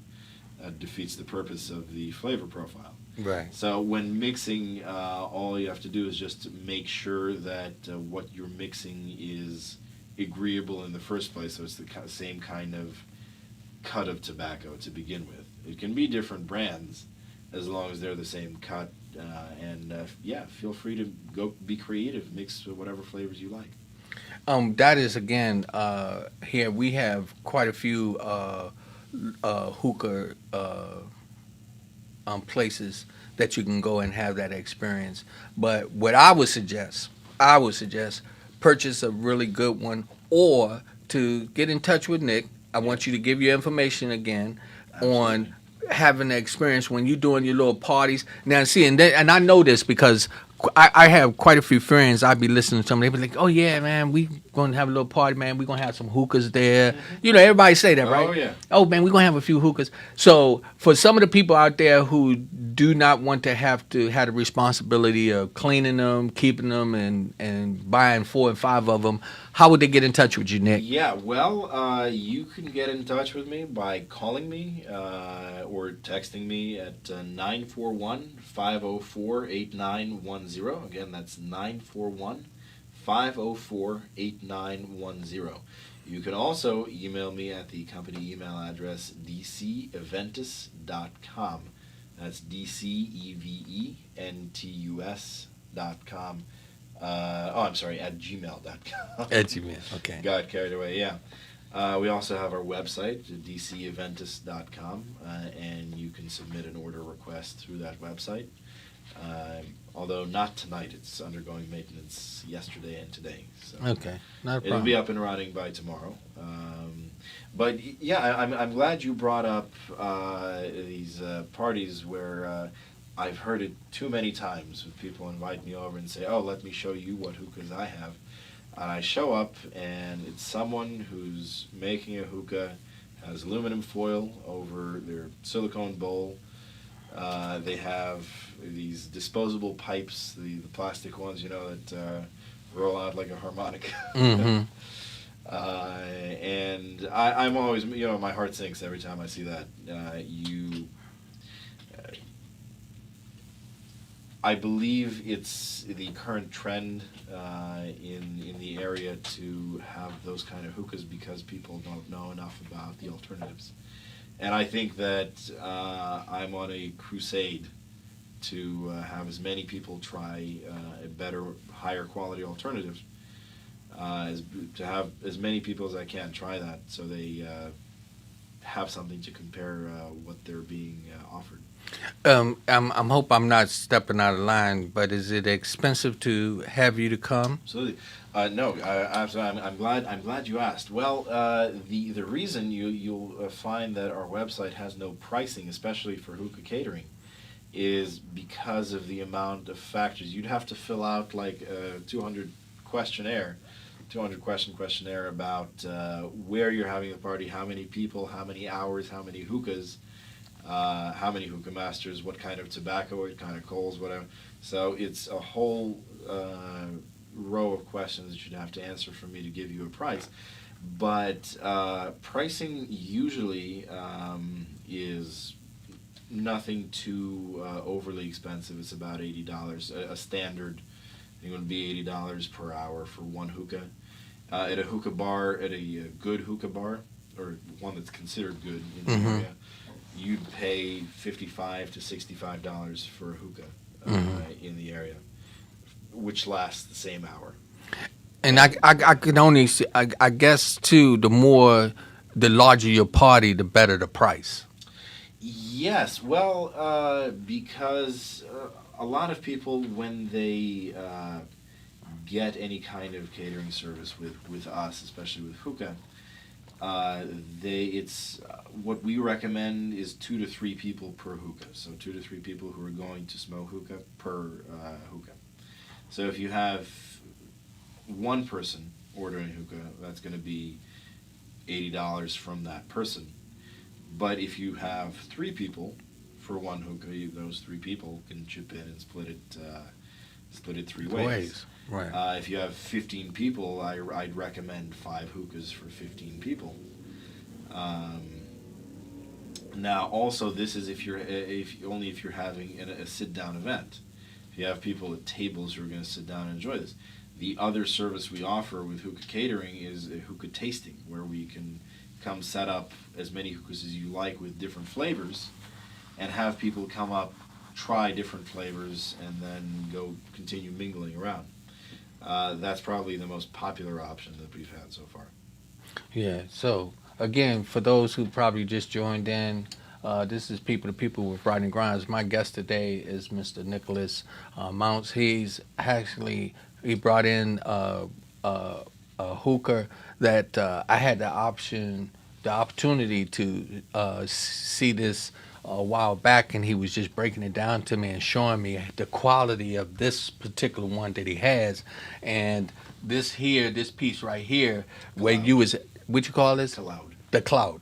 That defeats the purpose of the flavor profile. Right. So when mixing, all you have to do is just make sure that what you're mixing is agreeable in the first place, so it's the same kind of cut of tobacco to begin with. It can be different brands as long as they're the same cut, and feel free to go be creative, mix whatever flavors you like. That is again here we have quite a few hookah places that you can go and have that experience. But what I would suggest purchase a really good one, or to get in touch with Nick. I want you to give your information again Absolutely. on having the experience when you're doing your little parties. Now, see, and I know this because I have quite a few friends. I be listening to them. They be like, "Oh yeah, man, we gonna have a little party, man. We gonna have some hookahs there." You know, everybody say that, right? Oh, yeah. Oh man, we gonna have a few hookahs. So for some of the people out there who do not want to have the responsibility of cleaning them, keeping them, and buying 4 and 5 of them, how would they get in touch with you, Nick? Yeah, well, you can get in touch with me by calling me or texting me at 941 504 8910. Again, that's 941 504 8910. You can also email me at the company email address dceventus.com. That's dceventus.com. I'm sorry, at gmail.com. At Gmail, okay. Got carried away, yeah. We also have our website, dceventus.com, and you can submit an order request through that website. Although not tonight, it's undergoing maintenance yesterday and today. So Okay, not a it'll problem. be up and running by tomorrow. But yeah, I'm glad you brought up these parties where I've heard it too many times when people invite me over and say, "Oh, let me show you what hookahs I have." And I show up, and it's someone who's making a hookah, has aluminum foil over their silicone bowl. They have these disposable pipes, the plastic ones, you know, that roll out like a harmonica. Mm-hmm. And I'm always, you know, my heart sinks every time I see that. I believe it's the current trend in the area to have those kind of hookahs because people don't know enough about the alternatives. And I think that I'm on a crusade to have as many people try a better, higher quality alternative, to have as many people as I can try that so they have something to compare what they're being offered. I'm hope I'm not stepping out of line, but is it expensive to have you to come? Absolutely. No, absolutely. I'm glad you asked. Well, the reason you'll find that our website has no pricing, especially for hookah catering, is because of the amount of factors. You'd have to fill out like a 200 question questionnaire about where you're having the party, how many people, how many hours, how many hookahs, how many hookah masters, what kind of tobacco, what kind of coals, whatever. So it's a whole row of questions that you'd have to answer for me to give you a price. But pricing usually is nothing too overly expensive. It's about $80. A standard thing would be $80 per hour for one hookah. At a hookah bar, at a good hookah bar, or one that's considered good in the Mhm. area, you'd pay $55 to $65 for a hookah in the area, which lasts the same hour. And I can only see, I guess too, the larger your party, the better the price. Yes, well, because a lot of people, when they get any kind of catering service with us, especially with hookah, it's what we recommend is 2 to 3 people per hookah. So 2 to 3 people who are going to smoke hookah per hookah. So if you have one person ordering hookah, that's going to be $80 from that person. But if you have 3 people for one hookah, those 3 people can chip in and split it 3 ways. Right. If you have 15 people, I'd recommend 5 hookahs for 15 people. Now, also, this is if you're having a sit-down event. If you have people at tables who are going to sit down and enjoy this. The other service we offer with hookah catering is a hookah tasting, where we can come set up as many hookahs as you like with different flavors, and have people come up, try different flavors, and then go continue mingling around. That's probably the most popular option that we've had so far. Yeah. So again, for those who probably just joined in, this is People to People with Rodney Grimes. My guest today is Mr. Nicholas Mounts. He brought in a hookah that I had the opportunity to see this a while back, and he was just breaking it down to me and showing me the quality of this particular one that he has, and this piece right here, where Cloud. you was, what you call this? Cloud. The cloud.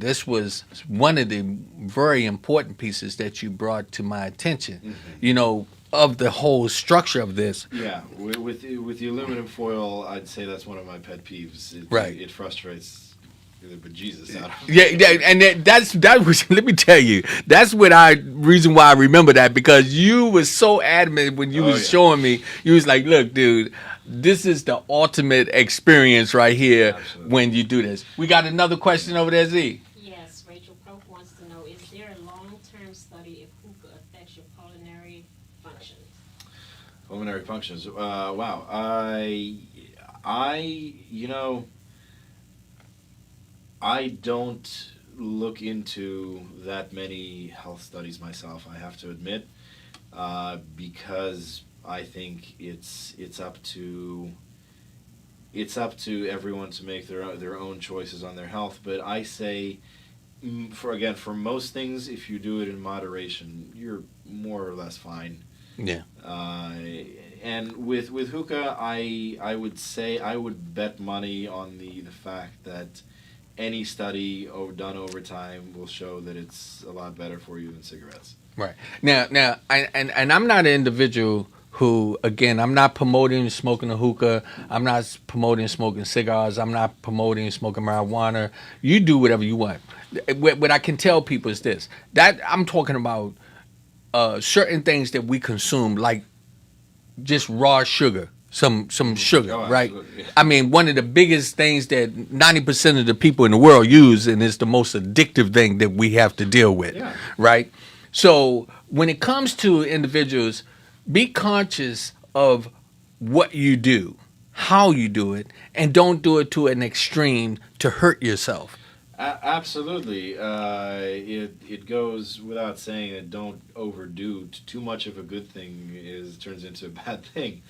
This was one of the very important pieces that you brought to my attention. You know, of the whole structure of this. Yeah, with the aluminum foil, I'd say that's one of my pet peeves. Right. It frustrates the bejesus out of me. Yeah, and that was. Let me tell you, that's what reason why I remember that, because you was so adamant when you was showing me. You was like, "Look, dude, this is the ultimate experience right here." Absolutely. When you do this. We got another question over there, Z. Yes, Rachel Pope wants to know, is there a long-term study if hookah affects your pulmonary functions? Pulmonary functions. Wow. You know, I don't look into that many health studies myself, I have to admit, because I think it's up to everyone to make their own choices on their health. But I say, for most things, if you do it in moderation, you're more or less fine. Yeah. And with hookah, I would say I would bet money on the fact that any study done over time will show that it's a lot better for you than cigarettes. Right. Now, I'm not an individual who, again, I'm not promoting smoking a hookah. I'm not promoting smoking cigars. I'm not promoting smoking marijuana. You do whatever you want. What I can tell people is this: that I'm talking about certain things that we consume, like just raw sugar, some sugar, Oh, right? absolutely, yeah. I mean, one of the biggest things that 90% of the people in the world use, and it's the most addictive thing that we have to deal with, Yeah. right? So when it comes to individuals, be conscious of what you do, how you do it, and don't do it to an extreme to hurt yourself. Absolutely. It goes without saying that don't overdo. Too much of a good thing turns into a bad thing.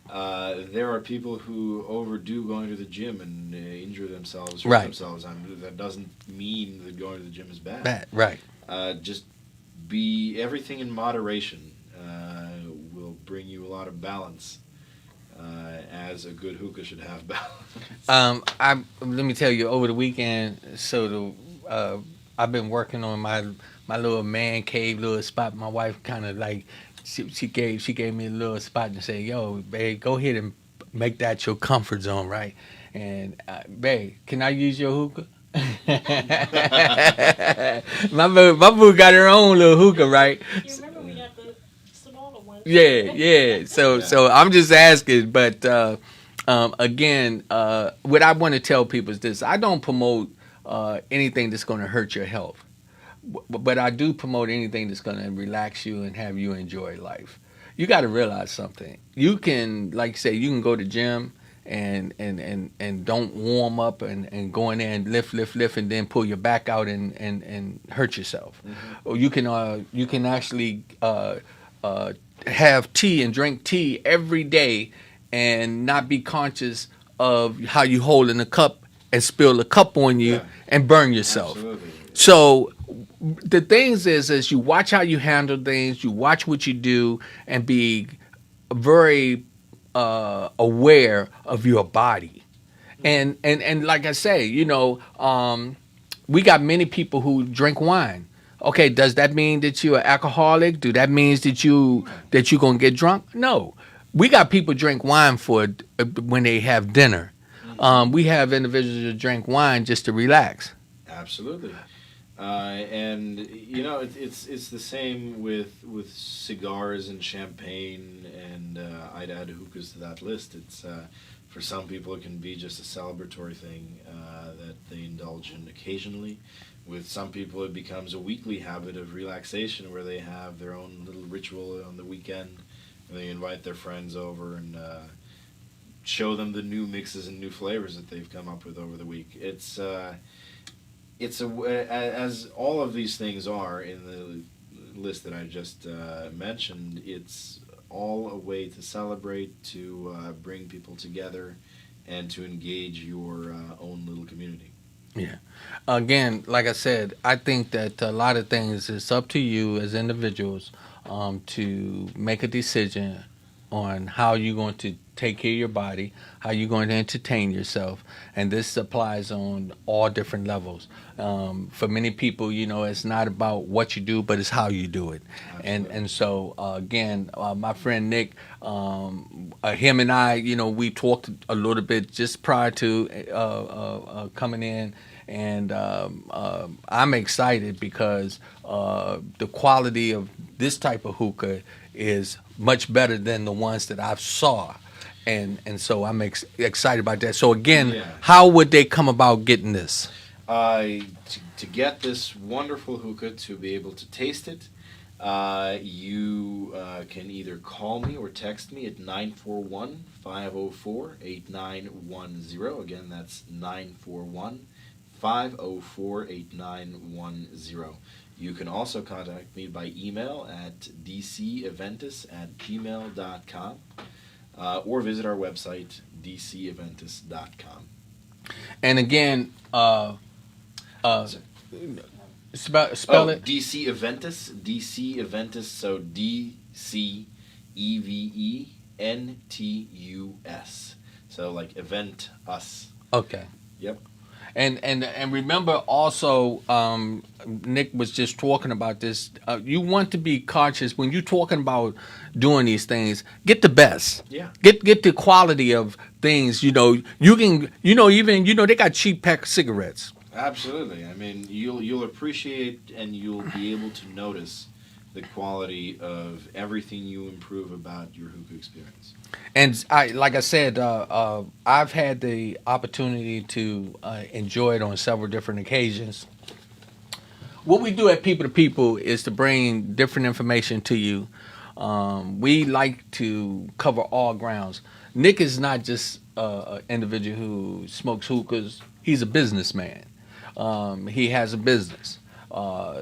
There are people who overdo going to the gym and injure themselves, hurt Right. themselves. That doesn't mean that going to the gym is bad. Bad, right? Just be everything in moderation will bring you a lot of balance, as a good hookah should have balance. Let me tell you, over the weekend, I've been working on my little man cave, little spot. My wife kind of like she gave me a little spot and said, "Yo, babe, go ahead and make that your comfort zone, right?" And babe, can I use your hookah? my boo got her own little hookah, right? You remember we got the smaller one? Yeah. So I'm just asking, but again, what I want to tell people is this: I don't promote anything that's going to hurt your health, but I do promote anything that's going to relax you and have you enjoy life. You got to realize something. You can, like say, you can go to gym and don't warm up and go in there and lift and then pull your back out and hurt yourself. Mm-hmm. Or you can actually have tea and drink tea every day and not be conscious of how you hold in the cup and spill the cup on you Yeah. and burn yourself. Absolutely. So the things is you watch how you handle things, you watch what you do, and be very aware of your body. And like I say, we got many people who drink wine. Okay, does that mean that you're an alcoholic? Do that means that you're gonna get drunk? No, we got people drink wine for when they have dinner. We have individuals that drink wine just to relax. Absolutely. And it's the same with cigars and champagne, and I'd add hookahs to that list. It's for some people it can be just a celebratory thing that they indulge in occasionally. With some people it becomes a weekly habit of relaxation where they have their own little ritual on the weekend, and they invite their friends over and show them the new mixes and new flavors that they've come up with over the week. It's as all of these things are in the list that I just mentioned. It's all a way to celebrate, to bring people together, and to engage your own little community. Yeah. Again, like I said, I think that a lot of things it's up to you as individuals to make a decision on how you're going to take care of your body, how you're going to entertain yourself, and this applies on all different levels. For many people, it's not about what you do, but it's how you do it. And so again, my friend Nick, him and I, we talked a little bit just prior to coming in, and I'm excited because the quality of this type of hookah is much better than the ones that I've saw. And so I'm excited about that. So again, Yeah. how would they come about getting this? To get this wonderful hookah, to be able to taste it, you can either call me or text me at 941-504-8910. Again, that's 941-504-8910. You can also contact me by email at dceventus@gmail.com, or visit our website, dceventus.com. And again, spell it. DC Eventus, so DCEventus. So like event us. Okay. Yep. And remember also, Nick was just talking about this. You want to be conscious when you're talking about doing these things. Get the best. Yeah. Get the quality of things. You can. Even they got cheap pack cigarettes. Absolutely. I mean, you'll appreciate and you'll be able to notice the quality of everything you improve about your hookah experience. And like I said, I've had the opportunity to enjoy it on several different occasions. What we do at People to People is to bring different information to you. We like to cover all grounds. Nick is not just an individual who smokes hookahs. He's a businessman. He has a business.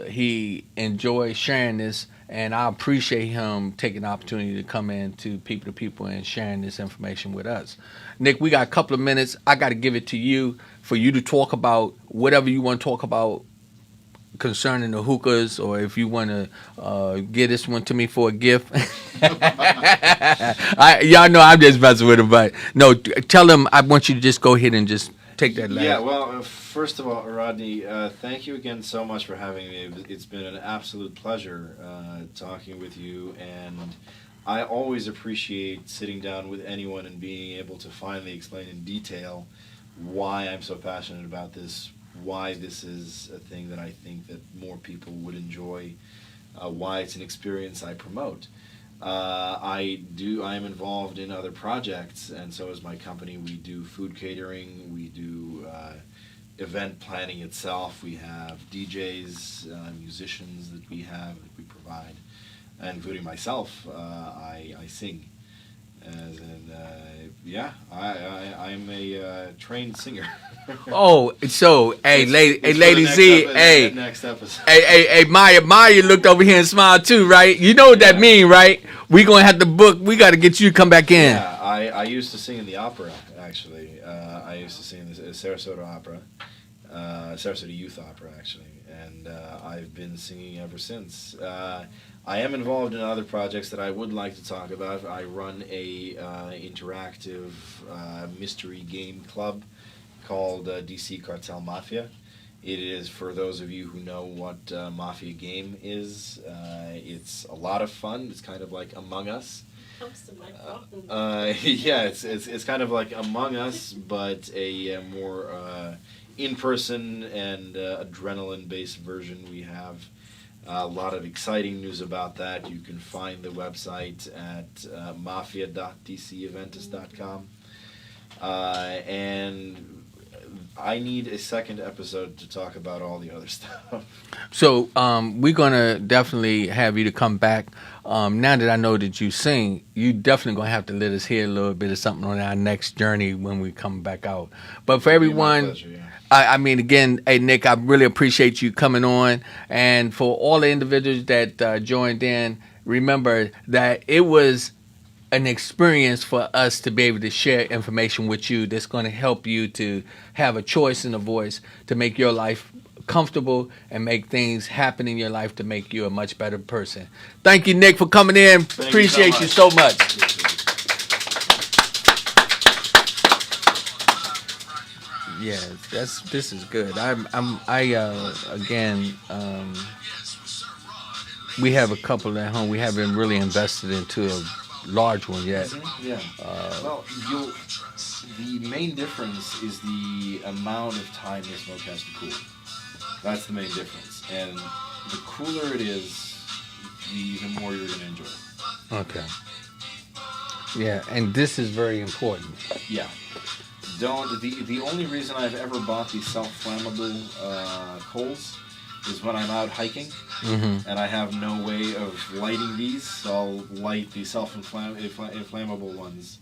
He enjoys sharing this, and I appreciate him taking the opportunity to come in to People and sharing this information with us. Nick, we got a couple of minutes. I got to give it to you for you to talk about whatever you want to talk about concerning the hookahs, or if you want to give this one to me for a gift. Y'all know I'm just messing with him, but no, tell him I want you to just go ahead and just take that last. Yeah, well, first of all, Rodney, thank you again so much for having me. It's been an absolute pleasure talking with you, and I always appreciate sitting down with anyone and being able to finally explain in detail why I'm so passionate about this, why this is a thing that I think that more people would enjoy, why it's an experience I promote. I am involved in other projects, and so is my company. We do food catering, we do event planning itself, we have DJs, musicians that we provide, and including myself, I sing. I'm a trained singer. Oh, so hey, Lady Z, hey, next episode. Hey, Maya looked over here and smiled too, right? You know what that mean, right? We gonna have to book. We got to get you to come back in. Yeah, I used to sing in the opera, actually. I used to sing in the Sarasota Opera, Sarasota Youth Opera, actually, and I've been singing ever since. I am involved in other projects that I would like to talk about. I run a interactive mystery game club called DC Cartel Mafia. It is, for those of you who know what Mafia game is, it's a lot of fun. It's kind of like Among Us. Yeah, it's kind of like Among Us, but a more in-person and adrenaline-based version. We have a lot of exciting news about that. You can find the website at mafia.dceventus.com. And I need a second episode to talk about all the other stuff. So we're gonna definitely have you to come back. Now that I know that you sing, you definitely gonna have to let us hear a little bit of something on our next journey when we come back out. But for everyone, My pleasure, yeah. I mean, again, hey Nick, I really appreciate you coming on, and for all the individuals that joined in, remember that it was an experience for us to be able to share information with you that's going to help you to have a choice and a voice to make your life comfortable and make things happen in your life to make you a much better person. Thank you, Nick, for coming in. Thank Appreciate you so much. Yeah, this is good. Again, we have a couple at home. We haven't really invested into a large one yet. Yeah. Well, the main difference is the amount of time the smoke has to cool. That's the main difference. And the cooler it is, the more you're going to enjoy. Okay. Yeah, and this is very important. Yeah. The only reason I've ever bought these self-flammable coals is when I'm out hiking and I have no way of lighting these, so I'll light the self-inflammable ones